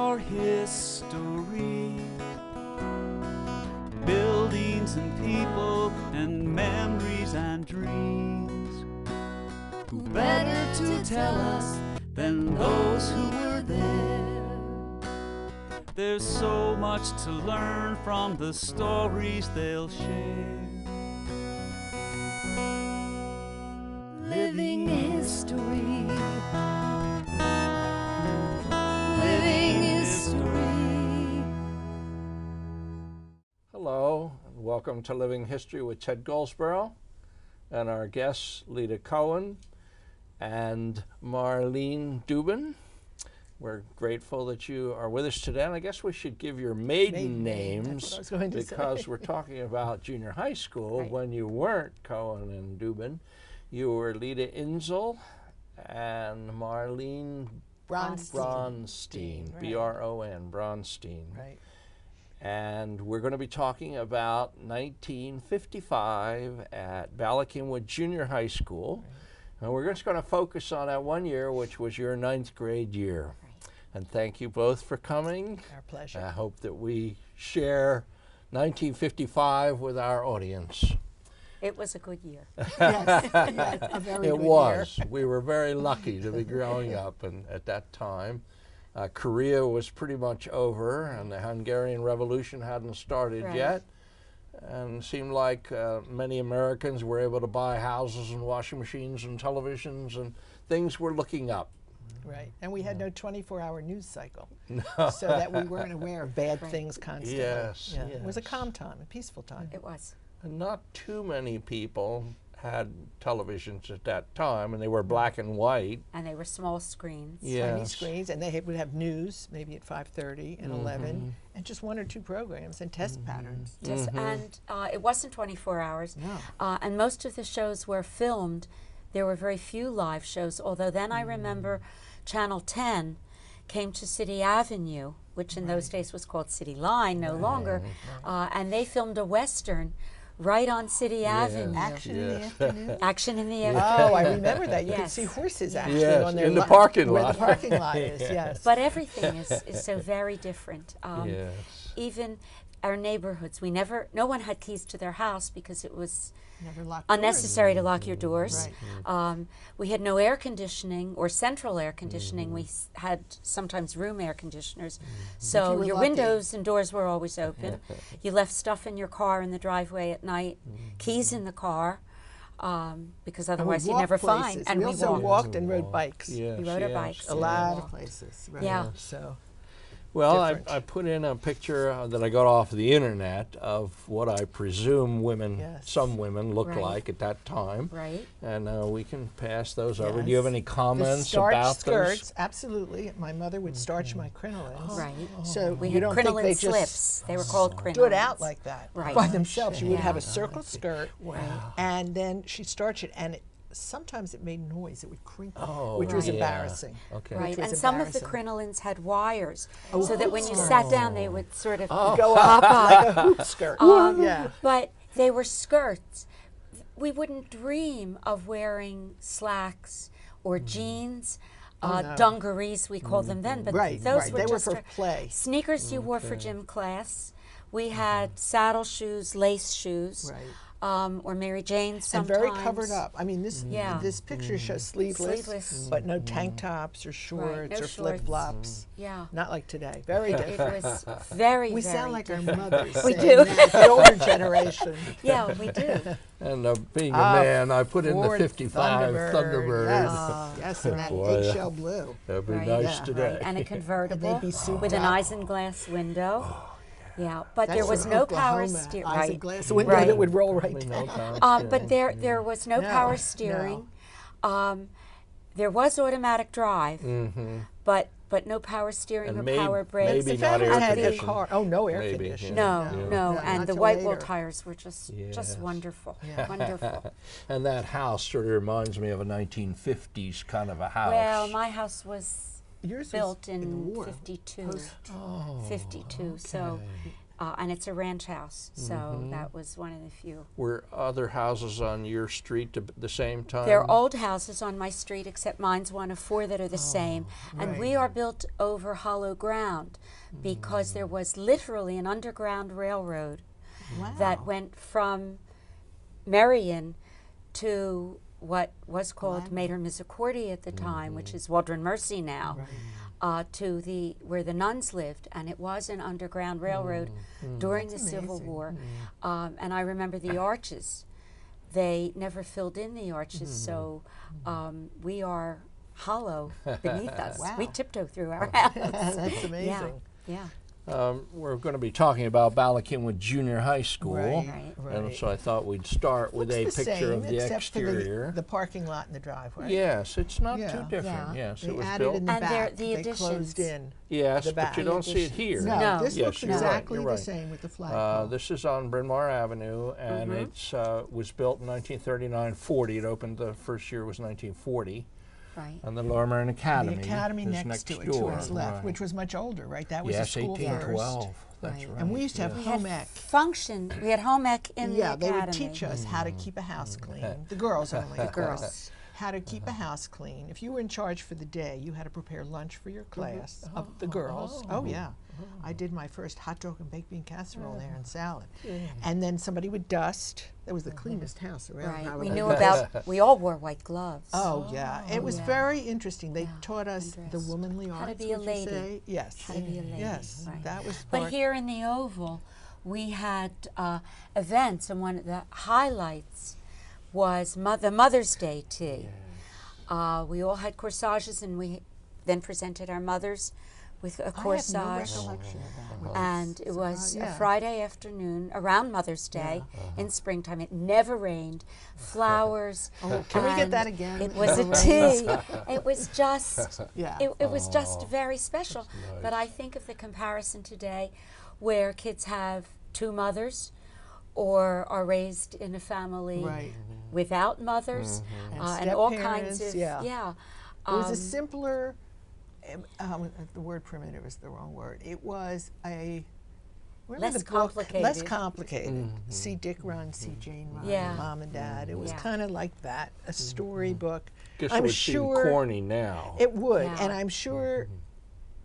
our history. Buildings and people and memories and dreams. Who better to tell us than those who were there? There's so much to learn from the stories they'll share. Living history. Living history. Hello, and welcome to Living History with Ted Goldsborough and our guests Lita Cohen and Marlene Dubin. We're grateful that you are with us today, and I guess we should give your maiden names That's what I was going to because say. we're talking about junior high school. Right. When you weren't Cohen and Dubin, you were Lita Indzel and Marlene Bronstein, Right. B-R-O-N, Bronstein. Right. And we're going to be talking about 1955 at Bala Cynwyd Junior High School. Right. And we're just going to focus on that one year, which was your 9th grade year. Right. And thank you both for coming. Our pleasure. I hope that we share 1955 with our audience. It was a good year. Yes, a very It good was. year. We were very lucky to be growing up at that time. Korea was pretty much over, and the Hungarian Revolution hadn't started Right. yet. And it seemed like many Americans were able to buy houses and washing machines and televisions, and things were looking up. Right. And we had no 24-hour news cycle, so that we weren't aware of bad Right. things constantly. Yes, Yeah. It was a yes. calm time, a peaceful time. It was. And not too many people had televisions at that time, and they were black and white. And they were small screens. Tiny Yes. screens, and they would have news maybe at 5:30 and 11, and just 1 or 2 programs and test patterns. Yes, and it wasn't 24 hours. No. And most of the shows were filmed. There were very few live shows, although then I remember Channel 10 came to City Avenue, which in those days was called City Line, no longer, and they filmed a Western right on City Avenue. Action in the Yes. afternoon. Action in the Oh, afternoon. I remember that. You could Yes. see horses actually Yes, on their in the lot- parking where lot. the parking lot is, yes. But everything is so very different. Yes. Even our neighborhoods, no one had keys to their house because it was Never locked unnecessary to lock your doors. Right. We had no air conditioning or central air conditioning. We had sometimes room air conditioners. So were your lucky. windows and doors were always open. You left stuff in your car in the driveway at night, keys in the car, because And we otherwise you'd walked never places. find. And we we also walked. walked and rode bikes. Yes, We rode our yes, bikes. A yes. lot of places. Right. Yeah. So Well, different. I put in a picture that I got off the internet of what I presume women, Yes. some women looked Right. like at that time. Right. And we can pass those over. Do you have Yes. any the comments starch about skirts, those? absolutely. My mother would starch my crinolines. Right. So We you had don't think crinoline they just slips. They were called crinolines. stood out like that Right. by themselves. You would have a Yeah. circle skirt, and then she'd starch it, and sometimes it made noise. It would crinkle, Oh, which was yeah. embarrassing. Okay. Right, was and some of the embarrassing. crinolines had wires, so that when you sat down, they would sort of Go pop up up. like a hoop skirt. Yeah. But they were skirts. We wouldn't dream of wearing slacks or jeans, no. dungarees, we called them then. But Right, those right. were They were just for play. Sneakers you wore for gym class. We had saddle shoes, lace shoes, Right. or Mary Jane And sometimes. very covered up. I mean, this Yeah. this picture shows sleeveless, Sleeveless. but no tank tops or shorts no or shorts. flip flops. Yeah. Not like today. Very It different. was very, We very sound like our different. mothers. We saying do. that, the older generation. Yeah, we do. And being a man, I put in the Ford 55 Thunderbird. Yes, yes, and that Boy, eggshell blue. That'd be Right. nice Yeah. today. Right, and a convertible be souped with an up. isinglass window. Yeah, but there That's was from no power Oklahoma. steering. Eyes of Right. glass window Right. that would roll right I mean, down. no power But steering. there was no No, power no. steering. There was automatic drive, but no power steering And or maybe- power brakes. maybe The not family air had a conditioning. car. Oh, no air Maybe, conditioning. No, Yeah. no, No, and not the till white wall later. tires were just Yes. wonderful, Yeah. wonderful. And that house sort of reminds me of a 1950s kind of a house. Well, my house was Yours was built in the in war. 52. Post- 52. So and it's a ranch house, so that was one of the few. Were other houses on your street at the same time? There are old houses on my street, except mine's one of 4 that are the same. And we are built over hollow ground because there was literally an underground railroad that went from Merion to what was called Mater Misericordia at the time, which is Waldron Mercy now, to where the nuns lived, and it was an underground railroad during the Civil War. And I remember the arches. They never filled in the arches, so we are hollow beneath us. Wow. We tiptoe through our house. That's amazing. Yeah. We're going to be talking about Bala Cynwyd Junior High School, Right. and so I thought we'd start with a picture of the except exterior. For the parking lot and the driveway. Yes, it's not Yeah. too different. Yeah. Yes, They it was added built. in the And back. the they closed additions. in. Yes, the but back. you don't see it here. No. This Yes, looks you're right, exactly you're the right. same with the flagpole. This is on Bryn Mawr Avenue, and it's was built in 1939-40. It opened, the first year was 1940. Right. And the Lower Merion Academy. The academy is next to it, door, to its left, right. which was much older, right? That was a Yes, school 1812. first. That's right. And we used to have We home had ec. function. We had home ec in the Yeah, academy. they would teach us how to keep a house clean. The girls only. The girls. How to keep a house clean. If you were in charge for the day, you had to prepare lunch for your class of the girls. Oh, yeah. I did my first hot dog and baked bean casserole there and salad. And then somebody would dust. That was the cleanest house around. Right. probably. We knew about. We all wore white gloves. Oh, yeah. It was yeah. very interesting. They taught us And the dress. womanly arts. How to be a would you lady. say? Yes. How to be a lady. Yes. Right. That was But part. here in the Oval, we had events, and one of the highlights was the Mother's Day tea. We all had corsages, and we then presented our mothers with a corsage. I have no recollection of that. And it was a yeah. Friday afternoon around Mother's Day in springtime. It never rained. Flowers. Can we get and that again? It was a Never tea. It was just. Yeah. It was just very special. But I think of the comparison today, where kids have 2 mothers, or are raised in a family Right. without mothers, And and all step-parents, kinds of yeah. It was a simpler, the word primitive is the wrong word. It was a, remember Less the book? complicated. Less complicated. See Dick run, see Jane run, Yeah. Mom and Dad. It was Yeah. kind of like that, a storybook. Guess I'm it would sure seem corny now. It would, Yeah. and I'm sure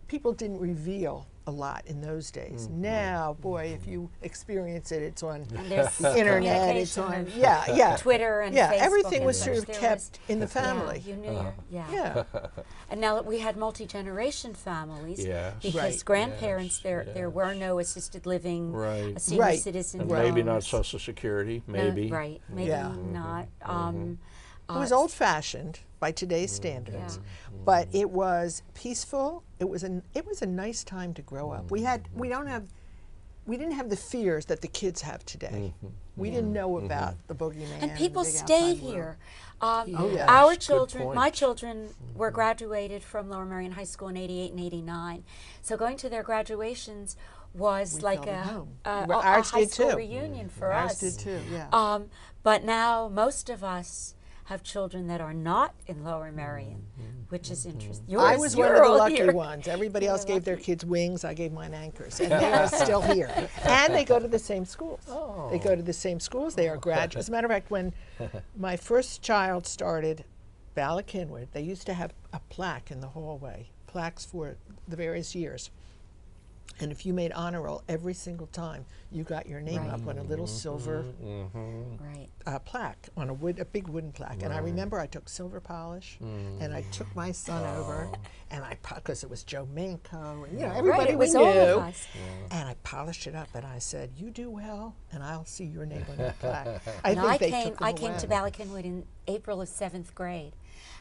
people didn't reveal a lot in those days. Now, boy, if you experience it, it's on And there's the internet, it's communication on, and yeah. Twitter and Yeah, Facebook everything and was such. sort of There kept in the family. Yeah, you knew your, Yeah. And now that we had multi-generation families, Yes. because Right. grandparents, Yes, there were no assisted living, Right. senior Right. citizen And maybe not homes. Social Security, No, maybe. right, maybe Yeah. not. It was old-fashioned by today's standards, but it was peaceful. It was a nice time to grow up. We didn't have the fears that the kids have today. We didn't know about the boogeyman. And people the big stayed outside world. here. yeah. Our Good children, my point. children, were graduated from Lower Merion High School in '88 and '89. So going to their graduations was We like felt at a, home. a Well, a ours high did school too. reunion for Ours us. did too, yeah. But now most of us have children that are not in Lower Merion, which is interesting. I was one of you're the all lucky here. ones. Everybody You else were gave their lucky. kids wings. I gave mine anchors, and they are still here. And they go to the same schools. They go to the same schools. They are graduates. As a matter of fact, when my first child started Bala Cynwyd, they used to have a plaque in the hallway, plaques for the various years. And if you made honor roll every single time, you got your name up on a little silver Right. plaque, on a big wooden plaque. And I remember I took silver polish, and I took my son over, and because it was Joe Manco, and everybody it was we all of knew, us. and I polished it up, and I said, "You do well, and I'll see your name on that plaque." I And think I they came, took them I came away. to Bala Cynwyd in April of 7th grade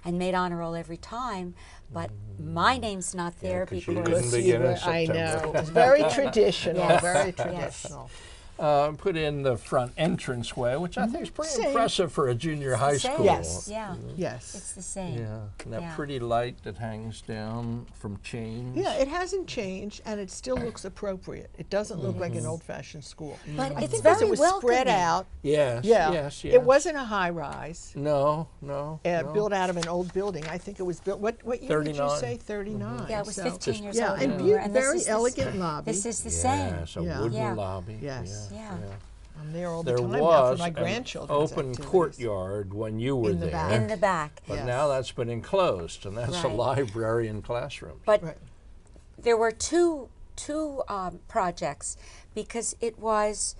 and made honor roll every time, but my name's not there 'cause you because didn't begin in I September. know. It's very traditional, Yes, very yes. traditional. put in the front entranceway, which I think is pretty Same. impressive for a junior high Same. school. Yes. Yeah. Yes. It's the same. Yeah, and that Yeah. pretty light that hangs down from chains. Yeah, it hasn't changed, and it still looks appropriate. It doesn't look like an old-fashioned school. But I it's think because very it was spread welcoming. out. Yes, Yeah, yes, yes. it wasn't a high-rise. No, no, no. Built out of an old building. I think it was built. What year did you 39. say? 39. Yeah, it was So- 15 years Yeah, old. and when we were- this very is the elegant lobby. This is the same. Yes, a Yeah. wooden Yeah. lobby. Yes. Yeah. I'm there all the There time now for was my an grandchildren's open activities. courtyard when you were In the there. back. In the back. But Yes. now that's been enclosed, and that's a Right. library and classrooms. But Right. there were two projects because it was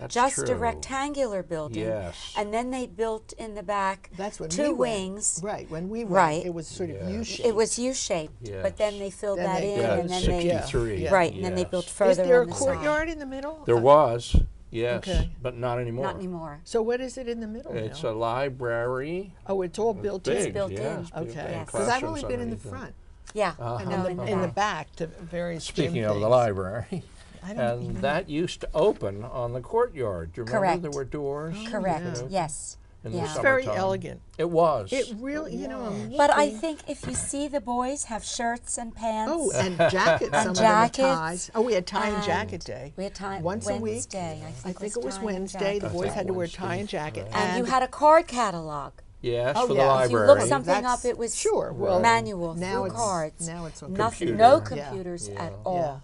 just a true. rectangular building. Yes. And then they built in the back That's when two we went. wings. Right, when we went, Right. it was sort of Yeah. U-shaped. It was U-shaped, but then Yes. they filled Then that they- in, Yeah, and then they 63. Yeah. right, and then they yes. built Is further there on a the courtyard side. in the middle? There was, yes, Okay. but not anymore. Not anymore. So what is it in the middle It's now? a library. Oh, it's all built Big, in. built yes, in. big, Okay, big because I've only classrooms been in the underneath it. front. Yeah, Uh-huh. no, In the back to various gym Speaking of the things. library, I don't and even that used to open on the courtyard. Do you remember Correct. there were doors? Correct. Yes. In Yeah. the It's very summertime? elegant. It was. It really, you know. I'm But I looking- think if you see the boys have shirts and pants. Oh, and jackets. Some of them jackets. had ties. Oh, we had tie and And jacket day. we had time Once a week. Wednesday. I think it was tie and Wednesday. The jacket boys day. had to wear Wednesday. tie and jacket. And you had a card catalog. Yes, Oh, for yeah. the If You library. look something That's- up, it was sure. Well, manual now through it's- cards. now it's on nothing, computer. no Yeah. computers Yeah. at all.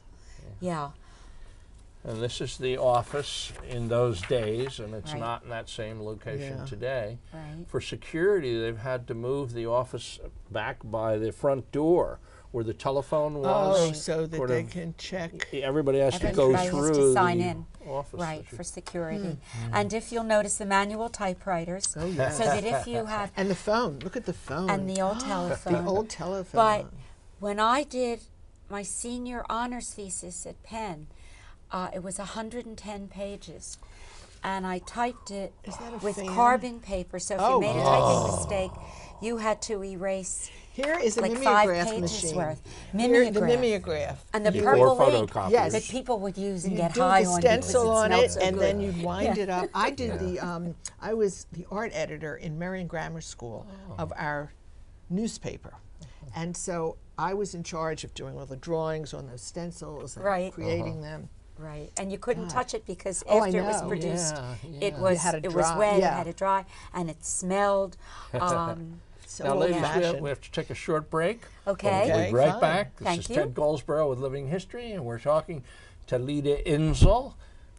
Yeah. And this is the office in those days, and it's Right. not in that same location Yeah. today. Right. For security, they've had to move the office back by the front door where the telephone was. Oh, so that sort they of- can check. Everybody has to Everybody go has through to sign the in. office. Right, for security. Hmm. And if you'll notice the manual typewriters, Oh, yeah. so that if you have, And the phone. Look at the phone. and the old telephone. The old telephone. But when I did my senior honors thesis at Penn, it was 110 pages. And I typed it Is that a with fan? carbon paper, so if Oh, you made a typing mistake, you had to erase Here is a like 5 mimeograph pages machine. worth. Here, the Mimeograph. mimeograph. And the You- purple Before ink photocopiers. that people would use and You get do high the on because stencil on smelled it, so and good. then you wind it up. I did the. I was the art editor in Merion Grammar School of our newspaper, and so I was in charge of doing all the drawings on those stencils and Right. creating them. Right, and you couldn't touch it because Oh, I after it was know. produced, Yeah, it yeah. was had to it was dry, wet, yeah. it had to dry, and it smelled. So Now, ladies, old-fashioned. we have to take a short break. Okay. We'll Okay, be right fine. back. This Thank is you. Ted Goldsborough with Living History, and we're talking to Lita Indzel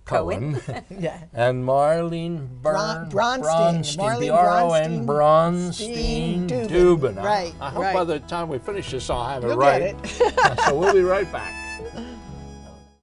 Cohen Yeah. and Marlene Bronstein. Marlene B-R-O-N Bronstein Bronstein Dubin. Dubin. Right, I hope right. by the time we finish this, I'll have it You'll right. get it. So we'll be right back.